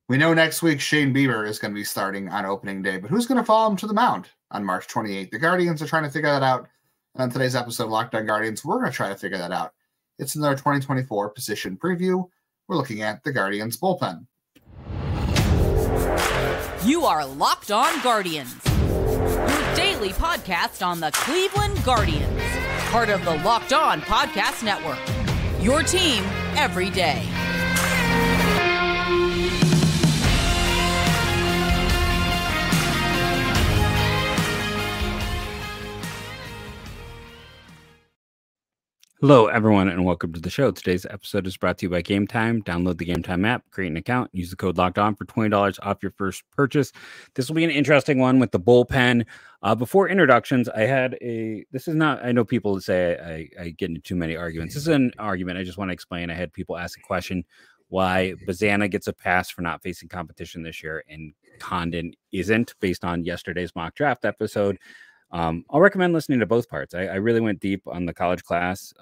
We know next week Shane Bieber is going to be starting on opening day, but who's going to follow him to the mound on March 28th? The Guardians are trying to figure that out. And on today's episode of Locked On Guardians, we're going to try to figure that out. It's another 2024 position preview. We're looking at the Guardians bullpen. You are Locked On Guardians, your daily podcast on the Cleveland Guardians, part of the Locked On Podcast Network, your team every day. Hello, everyone, and welcome to the show. Today's episode is brought to you by Game Time. Download the Game Time app, create an account, use the code Locked On for $20 off your first purchase. This will be an interesting one with the bullpen. Before introductions, this is not, I know people say I get into too many arguments. This is an argument I just want to explain. I had people ask a question why Bazana gets a pass for not facing competition this year and Condon isn't, based on yesterday's mock draft episode. I'll recommend listening to both parts. I really went deep on the college class.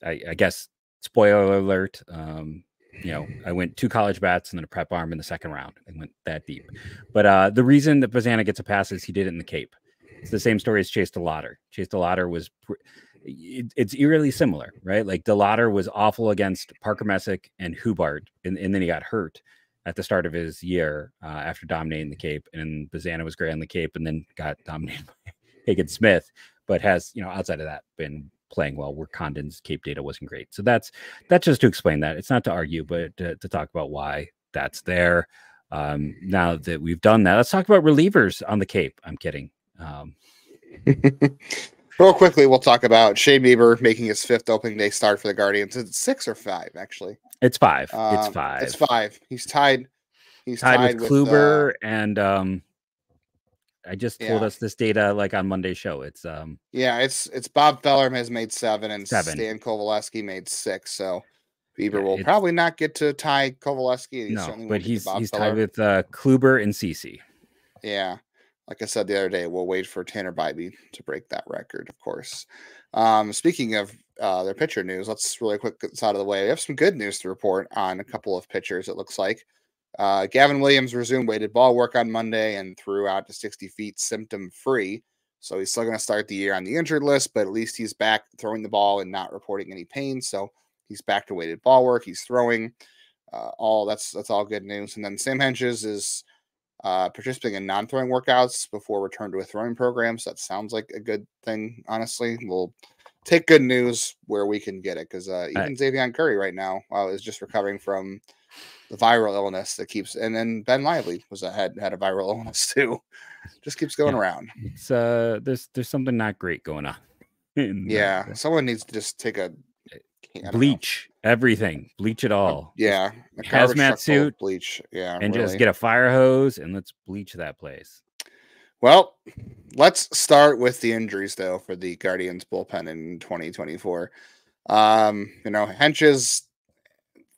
I guess, spoiler alert, I went 2 college bats and then a prep arm in the second round. I went that deep. But the reason that Bazana gets a pass is he did it in the Cape. It's the same story as Chase DeLauter. Chase DeLauter was, it's eerily similar, right? Like DeLauter was awful against Parker Messick and Hubart, and then he got hurt at the start of his year after dominating the Cape, and Bazana was great on the Cape and then got dominated by Hagen Smith, but has, outside of that, been playing well, where Condon's Cape data wasn't great. So that's just to explain that. It's not to argue, but to talk about why that's there. Now that we've done that, let's talk about relievers on the Cape. I'm kidding. Real quickly, we'll talk about Shane Bieber making his 5th opening day start for the Guardians. It's 6 or 5, actually. It's 5. It's 5. He's tied. He's tied with Kluber, and I just told us this data like on Monday's show. It's it's Bob Feller has made 7, and Stan Kovaleski made 6. So Bieber will probably not get to tie Kovaleski. No, but he's tied with Kluber and CC. Yeah. Like I said the other day, we'll wait for Tanner Bybee to break that record, of course. Speaking of their pitcher news, let's really quick get this out of the way. We have some good news to report on a couple of pitchers, it looks like. Gavin Williams resumed weighted ball work on Monday and threw out to 60 feet symptom-free. So he's still going to start the year on the injured list, but at least he's back throwing the ball and not reporting any pain. So he's back to weighted ball work. He's throwing. That's all good news. And then Sam Hentges is participating in non-throwing workouts before return to a throwing program. So that sounds like a good thing, honestly. We'll take good news where we can get it, because even Xavier Curry right now is just recovering from the viral illness that keeps, and then Ben Lively had a viral illness too. Just keeps going around. It's there's something not great going on. Someone needs to just take a bleach everything, bleach it all. A hazmat suit, bleach, and just get a fire hose and let's bleach that place. Well, let's start with the injuries though for the Guardians bullpen in 2024. Hentges,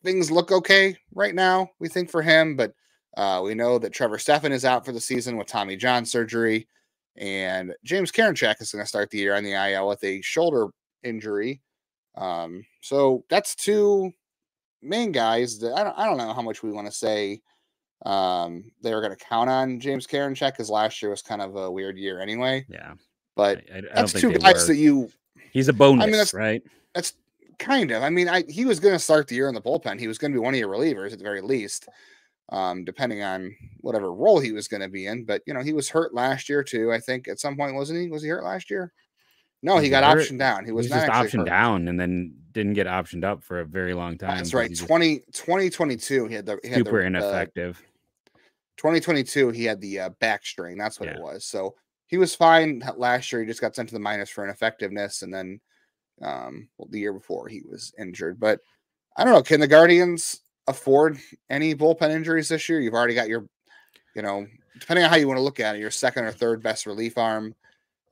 things look okay right now, we think, for him, but we know that Trevor Stephan is out for the season with Tommy John surgery, and James Karinchak is going to start the year on the IL with a shoulder injury. So that's 2 main guys that I don't know how much we want to say they were going to count on James Karinchak, because last year was kind of a weird year anyway. Yeah, but I that's 2 guys that he's a bonus, right? That's kind of. He was going to start the year in the bullpen. He was going to be one of your relievers at the very least, depending on whatever role he was going to be in. But he was hurt last year too. I think at some point, wasn't he? Was he hurt last year? No, he got optioned down. He was not just optioned down, and then didn't get optioned up for a very long time. That's right. 2022, he had super ineffective. 2022, he had the back strain. That's what it was. So he was fine last year. He just got sent to the minors for ineffectiveness, and then the year before he was injured. But I don't know. Can the Guardians afford any bullpen injuries this year? You've already got your, depending on how you want to look at it, your second or third best relief arm.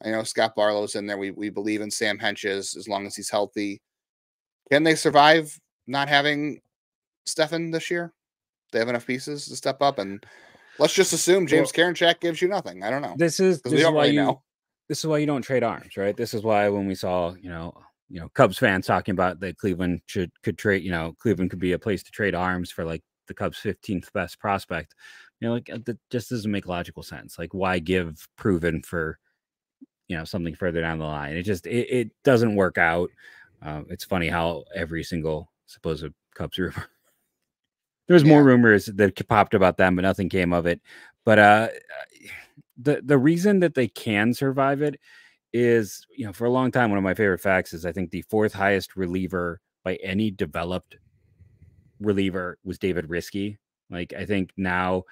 I know Scott Barlow's in there. We believe in Sam Hentges as long as he's healthy. Can they survive not having Stephan this year? They have enough pieces to step up, and let's just assume James Karinchak gives you nothing. I don't know. This is why you don't trade arms, right? This is why when we saw, Cubs fans talking about that Cleveland could trade, Cleveland could be a place to trade arms for like the Cubs' 15th best prospect. You know, like that just doesn't make logical sense. Like, why give proven for, you know, something further down the line? It doesn't work out. It's funny how every single supposed Cubs rumor, there's more rumors that popped about them, but nothing came of it. But the reason that they can survive it is, you know, for a long time, one of my favorite facts is I think the 4th highest reliever by any developed reliever was David Risky. Like, I think now,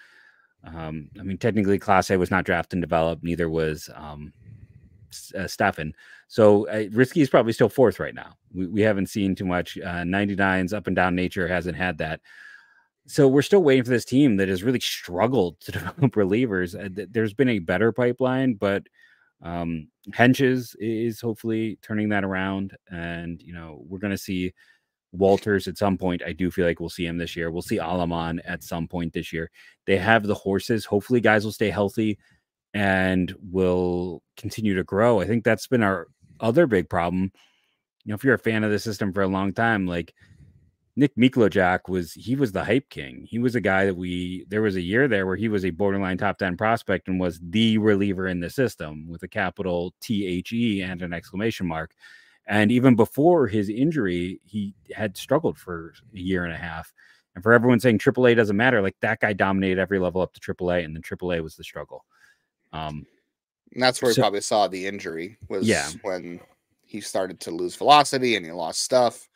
I mean, technically Clase was not drafted and developed, neither was Stephan. So Risky is probably still 4th right now. We haven't seen too much. 99's up and down nature hasn't had that. So we're still waiting for this team that has really struggled to develop relievers. There's been a better pipeline, but Hentges is hopefully turning that around. And, you know, we're going to see Walters at some point. I do feel like we'll see him this year. We'll see Aleman at some point this year. They have the horses. Hopefully guys will stay healthy and will continue to grow. I think that's been our other big problem. You know, if you're a fan of the system for a long time, like Nick Miklojak was the hype king. He was a guy that there was a year there where he was a borderline top 10 prospect and was the reliever in the system with a capital THE and an exclamation mark. And even before his injury, he had struggled for a year and a half. And for everyone saying AAA doesn't matter, like that guy dominated every level up to AAA, and then AAA was the struggle. And that's where he probably saw the injury was when he started to lose velocity and he lost stuff.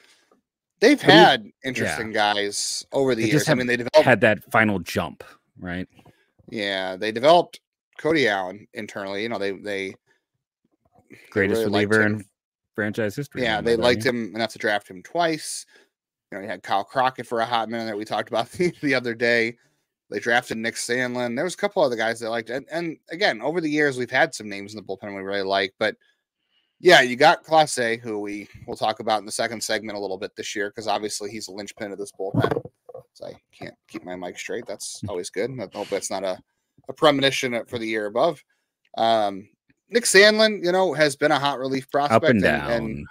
They've had interesting guys over the years. I mean, they had that final jump, right? Yeah, they developed Cody Allen internally. You know, they greatest reliever in franchise history. Yeah, they liked him enough to draft him twice. You know, you had Kyle Crockett for a hot minute that we talked about the other day. They drafted Nick Sandlin. There was a couple other guys they liked. And again, over the years, we've had some names in the bullpen we really like. But yeah, you got Clase, who we'll talk about in the second segment a little bit this year, because obviously he's a linchpin of this bullpen. So I can't keep my mic straight. That's always good. I hope that's not a premonition for the year above. Nick Sandlin, you know, has been a hot relief prospect. Up and down. And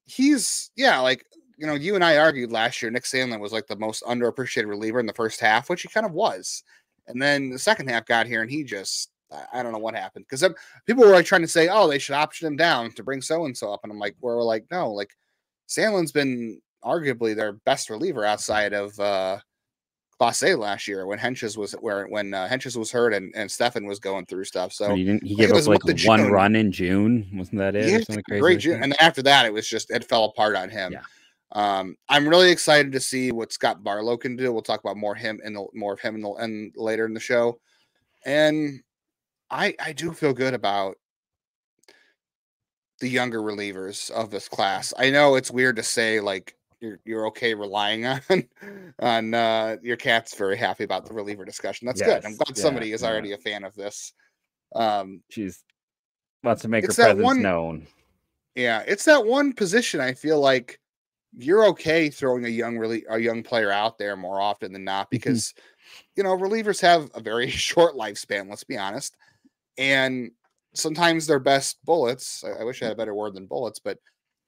he's, like, you know, you and I argued last year, Nick Sandlin was like the most underappreciated reliever in the first half, which he kind of was. And then the second half got here and he just, I don't know what happened. Because people were like trying to say, oh, they should option him down to bring so-and-so up. And I'm like, we're like, no, like Sandlin's been arguably their best reliever outside of Clase last year when Hentges was hurt and Stephan was going through stuff. So he gave up like one run in June. Wasn't that it? Yeah, or something crazy great June. And after that, it fell apart on him. Yeah. I'm really excited to see what Scott Barlow can do. We'll talk about more of him later in the show. And I do feel good about the younger relievers of this class. I know it's weird to say like you're okay relying on your cat's very happy about the reliever discussion. That's good. I'm glad somebody is already a fan of this. She's wants to make her presence known. Yeah, it's that one position I feel like you're okay throwing a young player out there more often than not because you know, relievers have a very short lifespan, let's be honest. And sometimes their best bullets, I wish I had a better word than bullets, but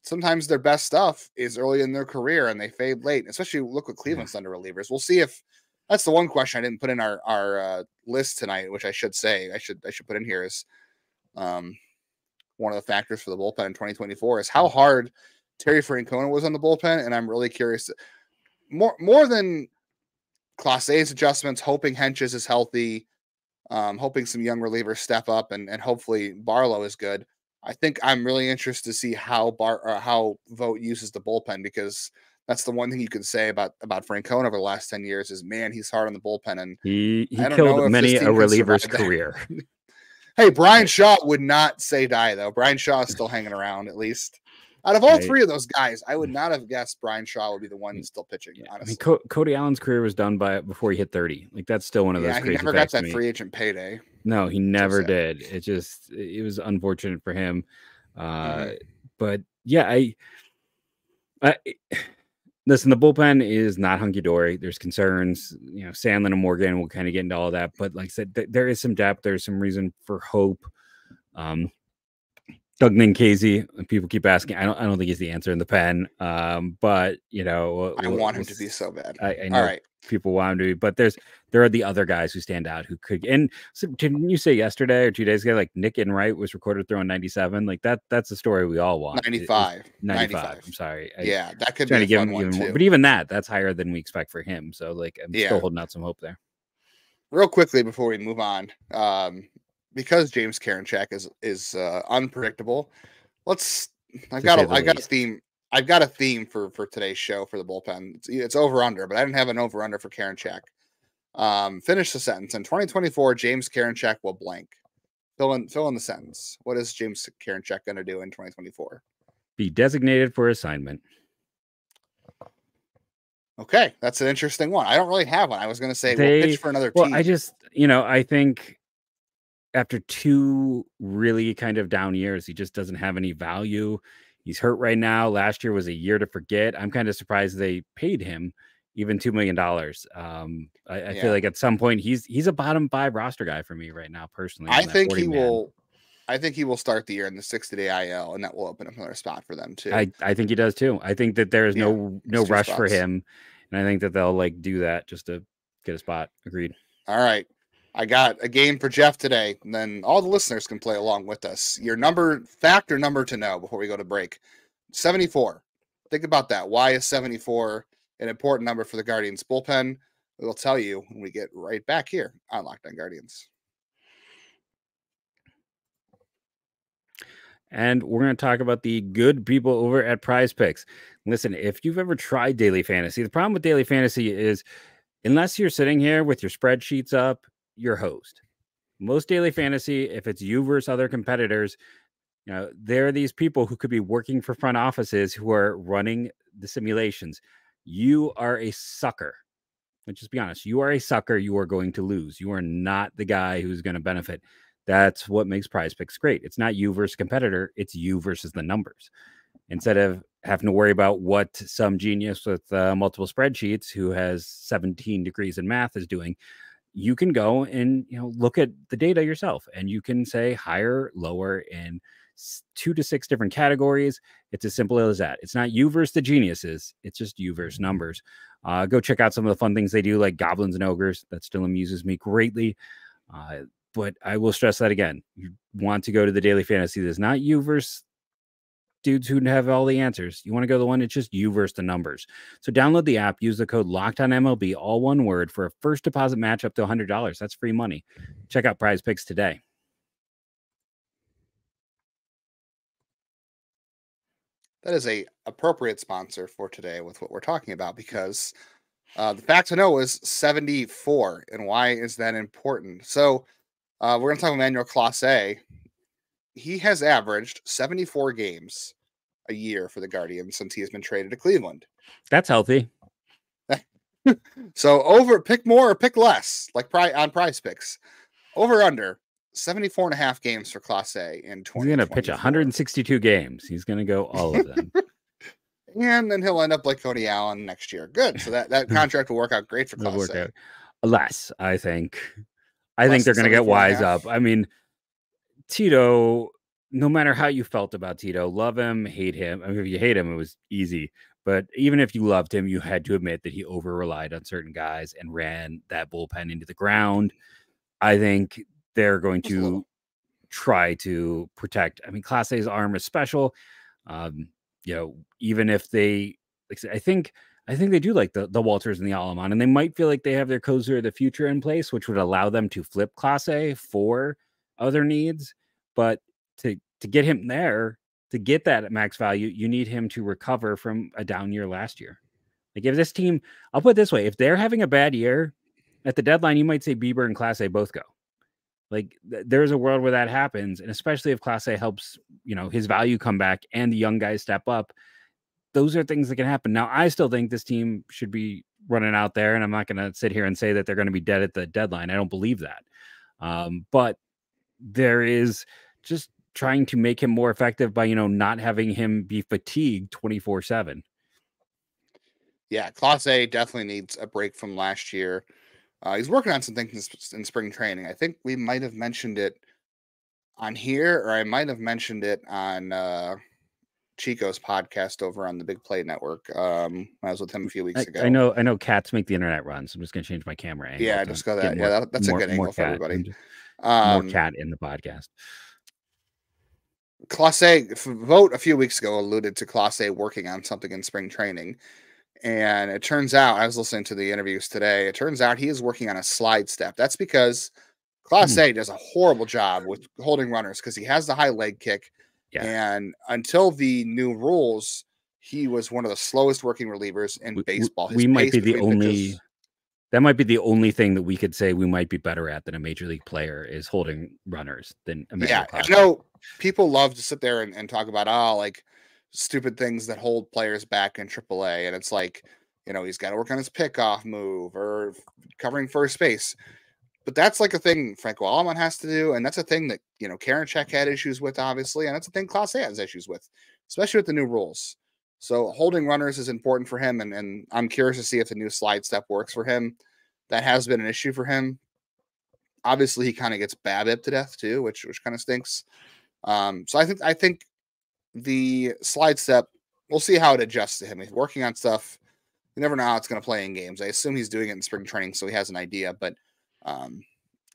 sometimes their best stuff is early in their career and they fade late. Especially look what Cleveland's done to relievers. We'll see if that's the one question I didn't put in our list tonight, which I should say I should put in here is one of the factors for the bullpen in 2024 is how hard Terry Francona was on the bullpen. And I'm really curious more than Clase's adjustments, hoping Hentges is healthy, hoping some young relievers step up and hopefully Barlow is good. I think I'm really interested to see how Vogt uses the bullpen because that's the one thing you can say about Francona over the last 10 years is, man, he's hard on the bullpen. And he killed many a reliever's career. Hey, Brian Shaw would not say die, though. Brian Shaw is still hanging around, at least. Out of all three of those guys, I would not have guessed Brian Shaw would be the one still pitching, honestly. I mean, Cody Allen's career was done before he hit 30. Like, that's still one of those crazy he never got that free agent payday. No, he never did. It was unfortunate for him. But yeah, I listen, the bullpen is not hunky-dory. There's concerns. You know, Sandlin and Morgan will kind of get into all that. But like I said, there is some depth. There's some reason for hope. Doug Casey. People keep asking. I don't think he's the answer in the pen. But I want him to be so bad. I know All right. people want him to be, but there are the other guys who stand out who could. And so didn't you say yesterday or 2 days ago, like Nick Enright was recorded throwing 97? Like that's the story we all want. 95. 95. I'm sorry. Yeah, that could trying be to give fun him one even more, too. but even that's higher than we expect for him. So like I'm still holding out some hope there. Real quickly before we move on, because James Karinchak is unpredictable. I've got a theme. I've got a theme for today's show for the bullpen. It's over under, but I didn't have an over under for Karinchak. Finish the sentence. In 2024, James Karinchak will blank. Fill in the sentence. What is James Karinchak going to do in 2024? Be designated for assignment. Okay, that's an interesting one. I don't really have one. I was going to say we'll pitch for another team. Well, I just, I think after 2 really kind of down years, he just doesn't have any value. He's hurt right now. Last year was a year to forget. I'm kind of surprised they paid him even $2 million. I feel like at some point he's a bottom 5 roster guy for me right now, personally. I think he will. I think he will start the year in the 60-day IL, and that will open up another spot for them too. I think he does too. I think that there is no rush for him, and I think that they'll like do that just to get a spot. Agreed. All right. I got a game for Jeff today, and then all the listeners can play along with us. Your number to know before we go to break. 74. Think about that. Why is 74 an important number for the Guardians bullpen? We'll tell you when we get right back here on Locked On Guardians. And we're going to talk about the good people over at PrizePicks. Listen, if you've ever tried daily fantasy, the problem with daily fantasy is unless you're sitting here with your spreadsheets up, your host. Most daily fantasy, if it's you versus other competitors, there are these people who could be working for front offices who are running the simulations. You are a sucker. Let's just be honest. You are a sucker. You are going to lose. You are not the guy who's going to benefit. That's what makes PrizePicks great. It's not you versus competitor. It's you versus the numbers. Instead of having to worry about what some genius with multiple spreadsheets who has 17 degrees in math is doing, you can go and look at the data yourself, and you can say higher, lower in 2 to 6 different categories. It's as simple as that. It's not you versus the geniuses. It's just you versus numbers. Go check out some of the fun things they do, like goblins and ogres. That still amuses me greatly. But I will stress that again. You want to go to the daily fantasy. There's not you versus dudes who have all the answers. You want to go to the one it's just you versus the numbers. So download the app, use the code LOCKEDONMLB, all one word, for a first deposit match up to $100. That's free money. Check out PrizePicks today. That is a appropriate sponsor for today with what we're talking about, because the fact to know is 74. And why is that important? So we're going to talk about Emmanuel Clase. He has averaged 74 games a year for the Guardians since he has been traded to Cleveland. That's healthy. So pick more or pick less, like on PrizePicks. Over under 74 and a half games for Clase in 2020. He's going to pitch 162 games. He's going to go all of them. And then he'll end up like Cody Allen next year. Good. So that contract will work out great for Clase. Less, I think. I think they're going to get wise up. I mean, Tito, no matter how you felt about Tito, love him, hate him. I mean, if you hate him, it was easy. But even if you loved him, you had to admit that he over-relied on certain guys and ran that bullpen into the ground. I think they're going to try to protect. I mean, Clase's arm is special. Even if they, I think they do like the Walters and the Aleman, and they might feel like they have their closer of the future in place, which would allow them to flip Clase for other needs. But to get him there, to get that at max value, you need him to recover from a down year last year. Like if this team, I'll put it this way, if they're having a bad year at the deadline, you might say Bieber and Clase both go. Like there's a world where that happens. And especially if Clase helps, his value come back and the young guys step up, those are things that can happen. Now, I still think this team should be running out there, and I'm not going to sit here and say that they're going to be dead at the deadline. I don't believe that. But there is just trying to make him more effective by, not having him be fatigued 24/7. Yeah, Clase definitely needs a break from last year. He's working on some things in spring training. I think we might have mentioned it on here, or I might have mentioned it on Chico's podcast over on the Big Play Network. I was with him a few weeks ago. I know cats make the internet run, so I'm just gonna change my camera angle. Yeah, just go that. Yeah, that's a good angle for everybody. More cat in the podcast. Clase vote a few weeks ago alluded to Clase working on something in spring training. And it turns out, I was listening to the interviews today, it turns out he is working on a slide step. That's because Clase does a horrible job with holding runners because he has the high leg kick. Yeah. And until the new rules, he was one of the slowest working relievers in baseball. We might be the only. That might be the only thing that we could say we might be better at than a major league player is holding runners than a major league. I know people love to sit there and talk about like stupid things that hold players back in AAA, and it's like, he's got to work on his pickoff move or covering first base. But that's like a thing Franco Aleman has to do, and that's a thing that Karinchak had issues with, obviously, and that's a thing Clase has issues with, especially with the new rules. So holding runners is important for him, and I'm curious to see if the new slide step works for him. That has been an issue for him. Obviously, he kind of gets BABIP to death too, which kind of stinks. So I think the slide step, we'll see how it adjusts to him. He's working on stuff. You never know how it's going to play in games. I assume he's doing it in spring training, so he has an idea. But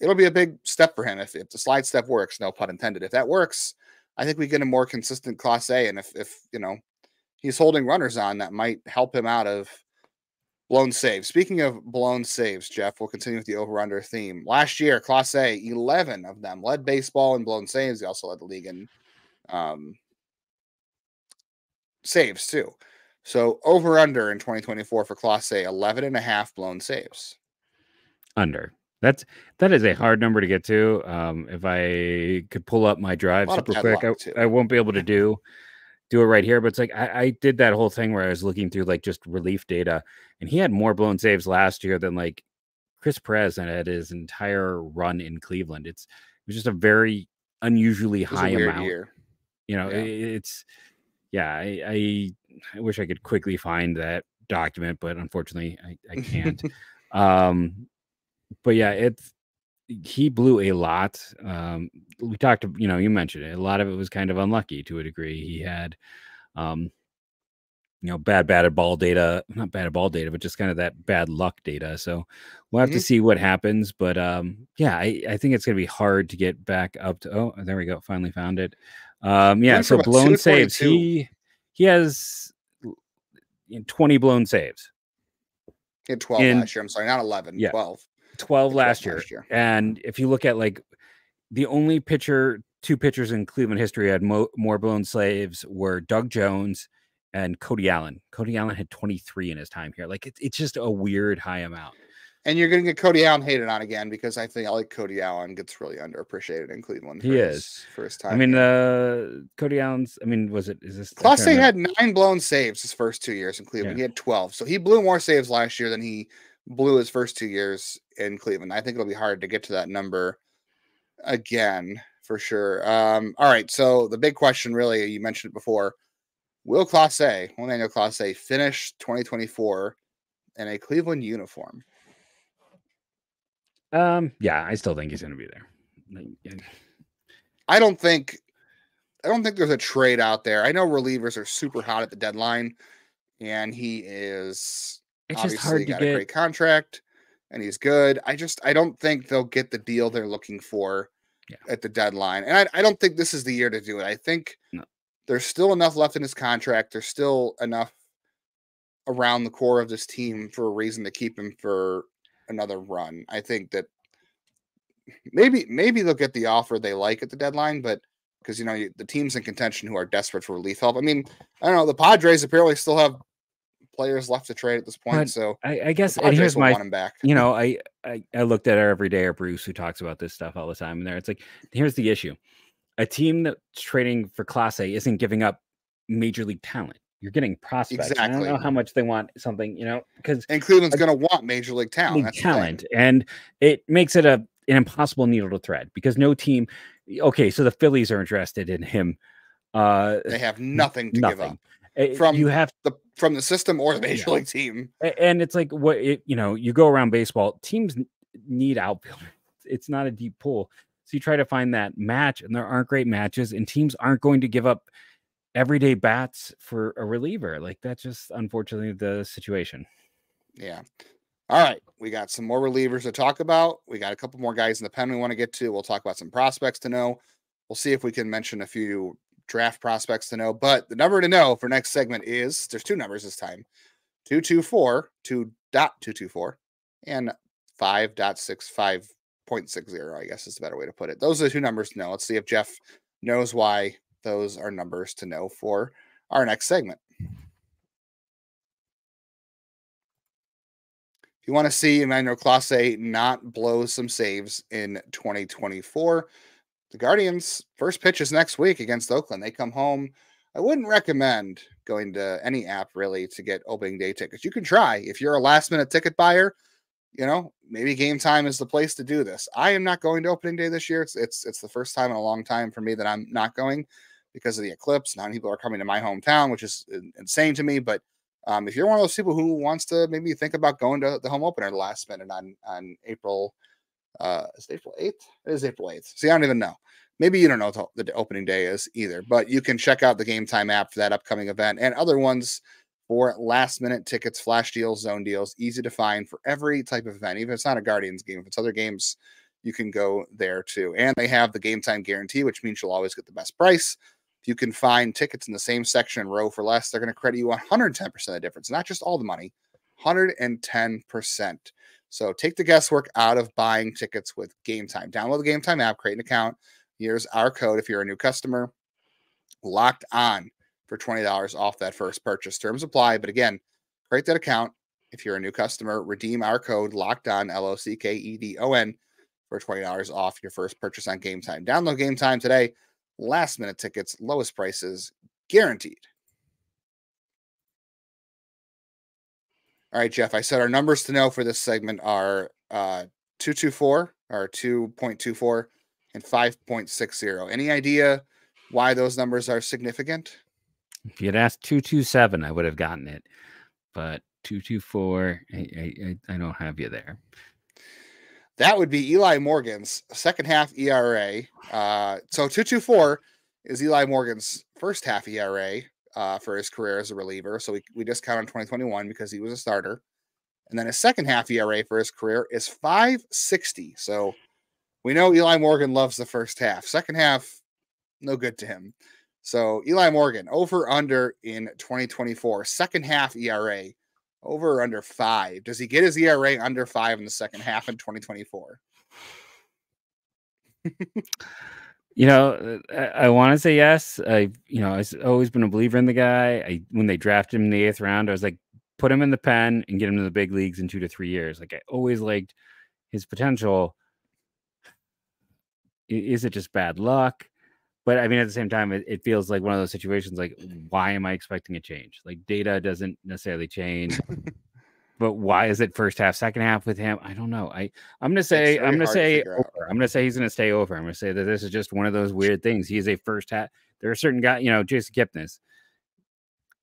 it'll be a big step for him if the slide step works. No pun intended. If that works, I think we get a more consistent Clase. And if he's holding runners on, that might help him out of blown saves. Speaking of blown saves, Jeff, we'll continue with the over-under theme. Last year, Clase, 11 of them led baseball in blown saves. He also led the league in saves too. So over-under in 2024 for Clase, 11.5 blown saves. Under. That is a hard number to get to. If I could pull up my drive super quick, I won't be able to do it right here. But it's like I did that whole thing where I was looking through like just relief data, and he had more blown saves last year than like Chris Perez had his entire run in Cleveland. It was just a very unusually high amount. Year. It's I wish I could quickly find that document, but unfortunately I can't. But yeah, he blew a lot. We talked, you mentioned it. A lot of it was kind of unlucky to a degree. He had, bad batted ball data, not batted ball data, but just kind of that bad luck data. So we'll have to see what happens. But I think it's going to be hard to get back up to. Oh, there we go. Finally found it. So blown saves. He has 20 blown saves. He had 12 last year. I'm sorry, not 11. Yeah. 12 last year. And if you look at like the only two pitchers in Cleveland history had more blown saves were Doug Jones and Cody Allen. Cody Allen had 23 in his time here. Like it's just a weird high amount. And you're going to get Cody Allen hated on again because I like Cody Allen gets really underappreciated in Cleveland. He is for his time. I mean, Cody Allen's. I mean, is this? Clase had 9 blown saves his first 2 years in Cleveland. Yeah. He had 12, so he blew more saves last year than he blew his first 2 years in Cleveland. I think it'll be hard to get to that number again for sure. All right. So the big question, really, you mentioned it before: will Daniel Clase finish 2024 in a Cleveland uniform? I still think he's going to be there. I don't think there's a trade out there. I know relievers are super hot at the deadline, and he is. It's just hard to get a great contract, and he's good. I don't think they'll get the deal they're looking for at the deadline. And I don't think this is the year to do it. I think there's still enough left in his contract. There's still enough around the core of this team for a reason to keep him for another run. I think that maybe they'll get the offer they like at the deadline, but because the teams in contention who are desperate for relief help. I mean, I don't know. The Padres apparently still have players left to trade at this point, but so I guess and here's my want him back. I looked at our everyday Bruce who talks about this stuff all the time, and there it's like, here's the issue: a team that's trading for Clase isn't giving up major league talent. You're getting prospects. Exactly. I don't know how much they want something, because and Cleveland's going to want major league talent. And it makes it an impossible needle to thread because no team. Okay, so the Phillies are interested in him. They have nothing to give up. From the system or the major league team. And it's like you go around baseball, teams need outfielders. It's not a deep pool. So you try to find that match, and there aren't great matches, and teams aren't going to give up everyday bats for a reliever. Like, that's just unfortunately the situation. Yeah. All right. We got some more relievers to talk about. We got a couple more guys in the pen we want to get to. We'll talk about some prospects to know. We'll see if we can mention a few draft prospects to know. But the number to know for next segment is, there's two numbers this time, 224, 2.224, and 5.65.60, I guess is the better way to put it. Those are the two numbers to know. Let's see if Jeff knows why those are numbers to know for our next segment. You want to see Emmanuel Clase not blow some saves in 2024. The Guardians' first pitch is next week against Oakland. They come home. I wouldn't recommend going to any app really to get opening day tickets. You can try. If you're a last minute ticket buyer, maybe Game Time is the place to do this. I am not going to opening day this year. It's the first time in a long time for me that I'm not going because of the eclipse. Now people are coming to my hometown, which is insane to me, but if you're one of those people who wants to maybe think about going to the home opener the last minute on April, is it April 8th? It is April 8th. See, I don't even know. Maybe you don't know what the opening day is either, but you can check out the Game Time app for that upcoming event and other ones for last minute tickets, flash deals, zone deals, easy to find for every type of event. Even if it's not a Guardians game, if it's other games, you can go there too. And they have the Game Time guarantee, which means you'll always get the best price. If you can find tickets in the same section and row for less, they're going to credit you 110% of the difference, not just all the money, 110%. So take the guesswork out of buying tickets with Game Time. Download the Game Time app, create an account. Here's our code if you're a new customer. Locked on for $20 off that first purchase. Terms apply, but again, create that account if you're a new customer. Redeem our code Locked On, LOCKEDON, for $20 off your first purchase on Game Time. Download Game Time today. Last minute tickets, lowest prices, guaranteed. All right, Jeff, I said our numbers to know for this segment are 224 or 2.24 and 5.60. Any idea why those numbers are significant? If you'd asked 227, I would have gotten it, but 224, I don't have you there. That would be Eli Morgan's second half ERA. So 2.24 is Eli Morgan's first half ERA for his career as a reliever. So we discount on 2021 because he was a starter. And then his second half ERA for his career is 5.60. So we know Eli Morgan loves the first half. Second half, no good to him. So Eli Morgan, over under in 2024. Second half ERA, over or under 5. Does he get his ERA under 5 in the second half in 2024? I want to say yes. I've always been a believer in the guy. When they drafted him in the 8th round, I was like, put him in the pen and get him to the big leagues in 2 to 3 years. Like, I always liked his potential. Is it just bad luck? But I mean, at the same time, it feels like one of those situations. Like, why am I expecting a change? Like, data doesn't necessarily change, but why is it first half, second half with him? I don't know. I'm gonna say over. I'm gonna say he's gonna stay over. I'm gonna say that this is just one of those weird things. He is a first half. There are certain guys, Jason Kipnis.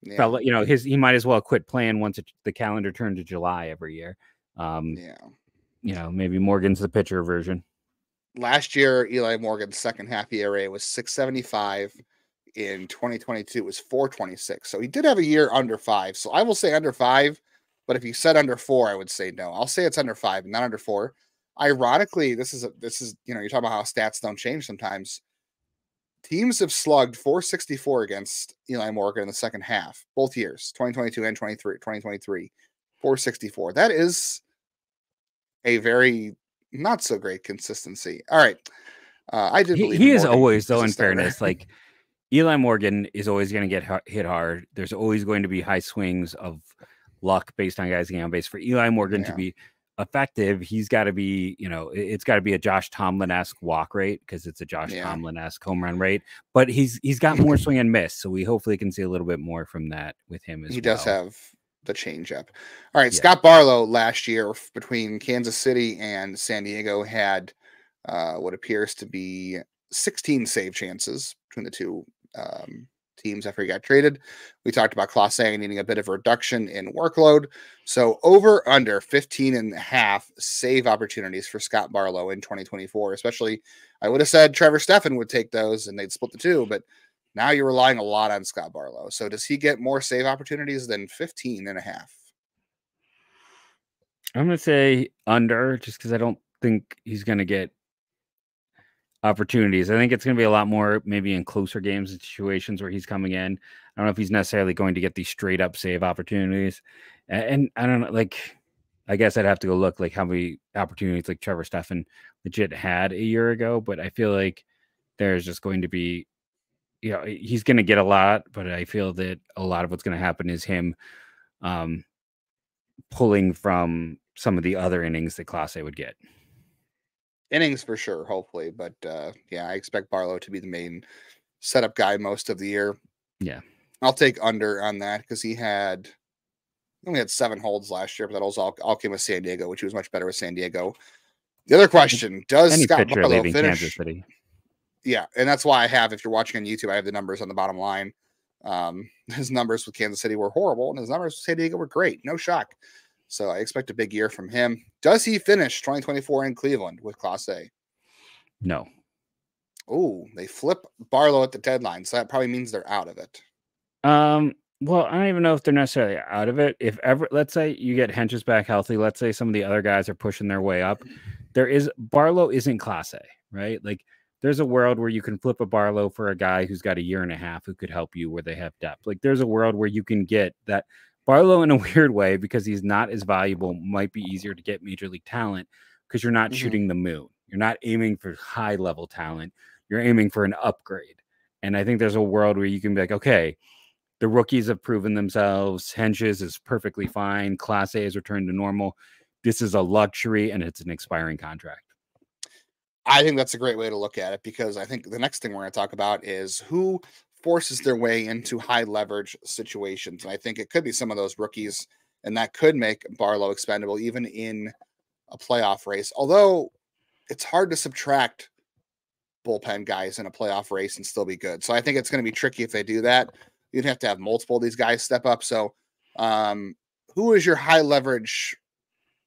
Yeah. Felt like, he might as well quit playing once the calendar turned to July every year. Maybe Morgan's the pitcher version. Last year, Eli Morgan's second half ERA was 6.75. In 2022, it was 4.26. So he did have a year under 5. So I will say under 5. But if you said under 4, I would say no. I'll say it's under 5, not under 4. Ironically, this is you're talking about how stats don't change sometimes. Teams have slugged 464 against Eli Morgan in the second half, both years, 2022 and 2023, 464. That is a very not so great consistency. All right. I did believe he is always, though, in fairness, like Eli Morgan is always going to get hit hard. There's always going to be high swings of luck based on guys getting on base. For Eli Morgan to be effective, he's got to be, it's got to be a Josh Tomlin-esque walk rate because it's a Josh Tomlin-esque home run rate. But he's got more swing and miss, so we hopefully can see a little bit more from that with him as well. He does have the changeup. All right, Scott Barlow last year between Kansas City and San Diego had what appears to be 16 save chances between the two teams after he got traded. We talked about Clase needing a bit of a reduction in workload. So over under 15.5 save opportunities for Scott Barlow in 2024, especially I would have said Trevor Stephan would take those and they'd split the two, but now you're relying a lot on Scott Barlow. So does he get more save opportunities than 15.5? I'm going to say under, just because I don't think he's going to get opportunities. I think it's going to be a lot more maybe in closer games and situations where he's coming in. I don't know if he's necessarily going to get these straight up save opportunities. And I don't know, like, I guess I'd have to go look like how many opportunities like Trevor Stephan legit had a year ago. But I feel like there's just going to be, he's going to get a lot, but I feel that a lot of what's going to happen is him pulling from some of the other innings that Clase would get. Innings for sure, hopefully. But I expect Barlow to be the main setup guy most of the year. Yeah. I'll take under on that because he only had 7 holds last year, but that all came with San Diego, which he was much better with San Diego. The other question, does Scott Barlow finish? Kansas City. Yeah, and that's why if you're watching on YouTube, I have the numbers on the bottom line. His numbers with Kansas City were horrible, and his numbers with San Diego were great. No shock. So I expect a big year from him. Does he finish 2024 in Cleveland with Clase? No. Oh, they flip Barlow at the deadline, so that probably means they're out of it. Well, I don't even know if they're necessarily out of it. If ever, let's say you get Hentges back healthy, let's say some of the other guys are pushing their way up. Barlow isn't Clase, right? Like there's a world where you can flip a Barlow for a guy who's got a year and a half who could help you where they have depth. Like there's a world where you can get that. Barlow, in a weird way, because he's not as valuable, might be easier to get major league talent because you're not shooting the moon. You're not aiming for high level talent. You're aiming for an upgrade. And I think there's a world where you can be like, okay, the rookies have proven themselves. Hentges is perfectly fine. Clase has returned to normal. This is a luxury and it's an expiring contract. I think that's a great way to look at it because I think the next thing we're going to talk about is who forces their way into high leverage situations. And I think it could be some of those rookies, and that could make Barlow expendable even in a playoff race. Although it's hard to subtract bullpen guys in a playoff race and still be good. So I think it's going to be tricky if they do that. You'd have to have multiple of these guys step up. So who is your high leverage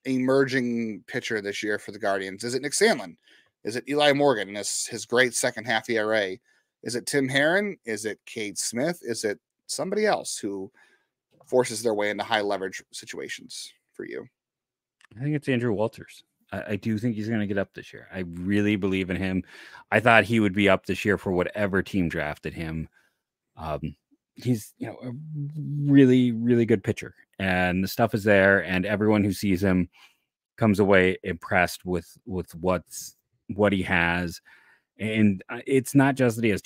emerging pitcher this year for the Guardians? Is it Nick Sandlin? Is it Eli Morgan, his great second half ERA? Is it Tim Herron? Is it Cade Smith? Is it somebody else who forces their way into high leverage situations for you? I think it's Andrew Walters. I do think he's going to get up this year. I really believe in him. I thought he would be up this year for whatever team drafted him. He's a really, really good pitcher, and the stuff is there, and everyone who sees him comes away impressed with what he has. And it's not just that he has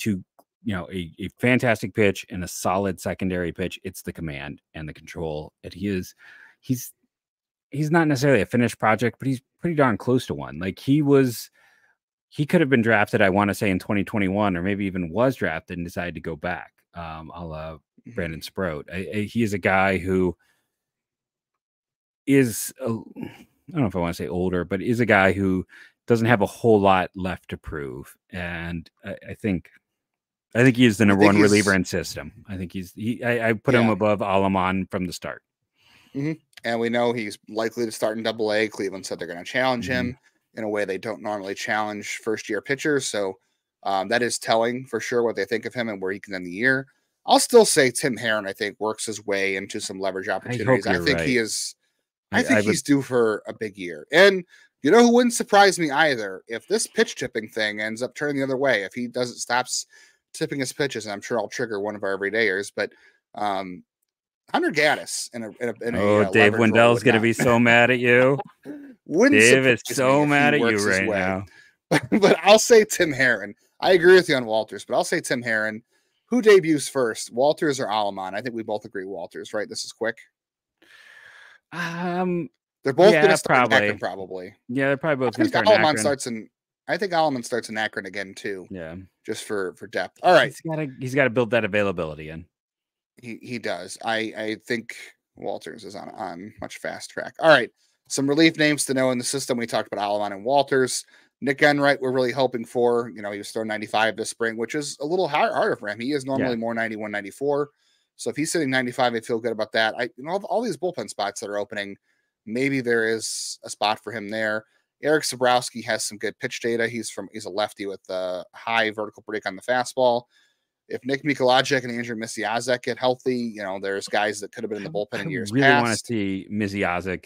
a fantastic pitch and a solid secondary pitch. It's the command and the control. And he's not necessarily a finished project, but he's pretty darn close to one. Like he could have been drafted, I want to say in 2021, or maybe even was drafted and decided to go back. A la Brandon Sproat. He is a guy who is, I don't know if I want to say older, but is a guy who doesn't have a whole lot left to prove. And I think he is the number one reliever in system. I think I put him above Aleman from the start. Mm-hmm. And we know he's likely to start in Double-A. Cleveland said they're going to challenge him in a way they don't normally challenge first-year pitchers. So that is telling for sure what they think of him and where he can end the year. I'll still say Tim Herron, I think, works his way into some leverage opportunities. I think he is. I think he's due for a big year. And you know who wouldn't surprise me either? If this pitch tipping thing ends up turning the other way, if he stops tipping his pitches, and I'm sure I'll trigger one of our everydayers, but Hunter Gaddis Dave Wendell's going to be so mad at you. Dave is so mad at you right now. But I'll say Tim Herron. I agree with you on Walters, but I'll say Tim Herron. Who debuts first, Walters or Aleman? I think we both agree Walters, right? This is quick. They're both going to start in Akron, probably. Yeah, they're probably both going to start in Akron. I think Aleman starts in Akron again too. Yeah, just for depth. All right, he's got to build that availability in. He does. I think Walters is on much fast track. All right, some relief names to know in the system. We talked about Aleman and Walters. Nick Enright, we're really hoping for. He was throwing 95 this spring, which is a little harder for him. He is normally more 91, 94. So if he's sitting 95, I feel good about that. All these bullpen spots that are opening, maybe there is a spot for him there. Eric Sabrowski has some good pitch data. He's a lefty with a high vertical break on the fastball. If Nick Mikolajek and Andrew Misiazek get healthy, there's guys that could have been in the bullpen in years past. I really want to see Misiazek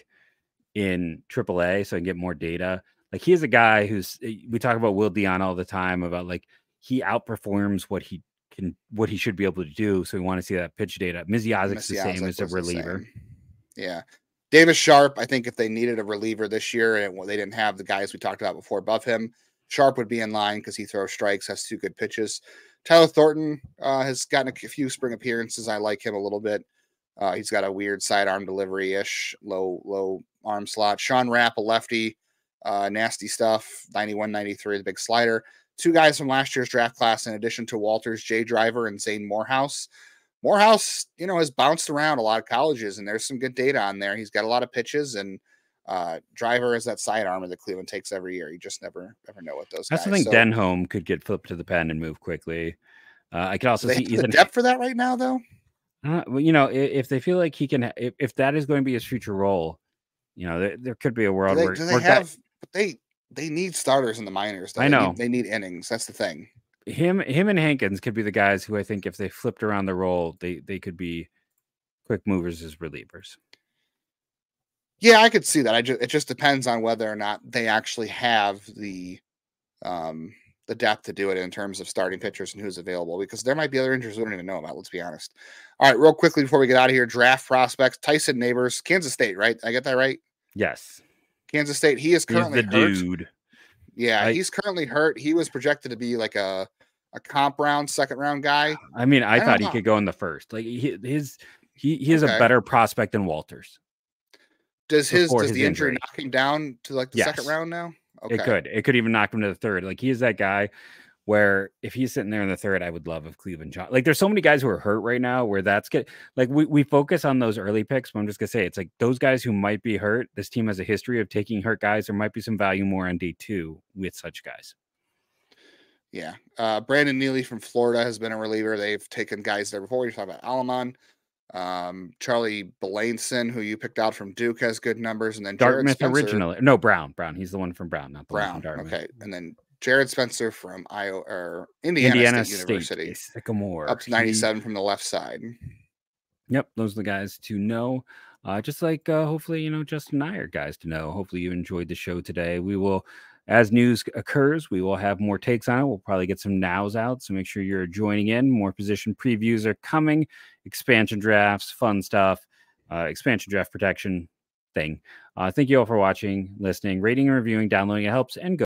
in AAA so I can get more data. Like, he is a guy we talk about Will Dion all the time about, like, he outperforms what he should be able to do. So we want to see that pitch data. Misiazek's the same as a reliever. Yeah. Davis Sharp, I think if they needed a reliever this year and they didn't have the guys we talked about before above him, Sharp would be in line because he throws strikes, has 2 good pitches. Tyler Thornton has gotten a few spring appearances. I like him a little bit. He's got a weird sidearm delivery-ish, low arm slot. Sean Rapp, a lefty, nasty stuff, 91, 93, the big slider. 2 guys from last year's draft class, in addition to Walters, Jay Driver, and Zane Morehouse. Morehouse, has bounced around a lot of colleges, and there's some good data on there. He's got a lot of pitches, and Driver is that sidearmer that Cleveland takes every year. You just never know what those guys. I think Denholm could get flipped to the pen and move quickly. I could also see the depth for that right now, though. If they feel like he can, if that is going to be his future role, there could be a world where they need starters in the minors. Though. I know they need innings. That's the thing. Him and Hankins could be the guys who I think if they flipped around the role, they could be quick movers as relievers. Yeah, I could see that. It just depends on whether or not they actually have the depth to do it in terms of starting pitchers and who's available, because there might be other injuries we don't even know about. Let's be honest. All right, real quickly before we get out of here, draft prospects. Tyson Neighbors, Kansas State, right? I get that right? Yes. Kansas State. He is currently hurt. Dude. Yeah, he's currently hurt. He was projected to be like a comp round, second round guy. I mean, I thought he could go in the first. Like he is a better prospect than Walters. Does the injury knock him down to like the second round now? Okay. It could even knock him to the third. Like, he is that guy where if he's sitting there in the third, I would love if Cleveland John. Like, there's so many guys who are hurt right now where that's good. Like, we focus on those early picks, but I'm just gonna say it's like those guys who might be hurt. This team has a history of taking hurt guys. There might be some value more on day 2 with such guys. Yeah. Brandon Neely from Florida has been a reliever. They've taken guys there before. We talked about Aleman. Charlie Belainson, who you picked out from Duke, has good numbers, and then Dartmouth originally. No, Brown. He's the one from Brown, not the one from Dartmouth. Okay, and then Jared Spencer from Indiana State University, Sycamore, up to 97 from the left side. Yep, those are the guys to know. Just like hopefully Justin and I are guys to know. Hopefully you enjoyed the show today. We will, as news occurs, we will have more takes on it. We'll probably get some nows out, so make sure you're joining in. More position previews are coming. Expansion drafts, fun stuff, expansion draft protection thing. Thank you all for watching, listening, rating, and reviewing, downloading. It helps, and go.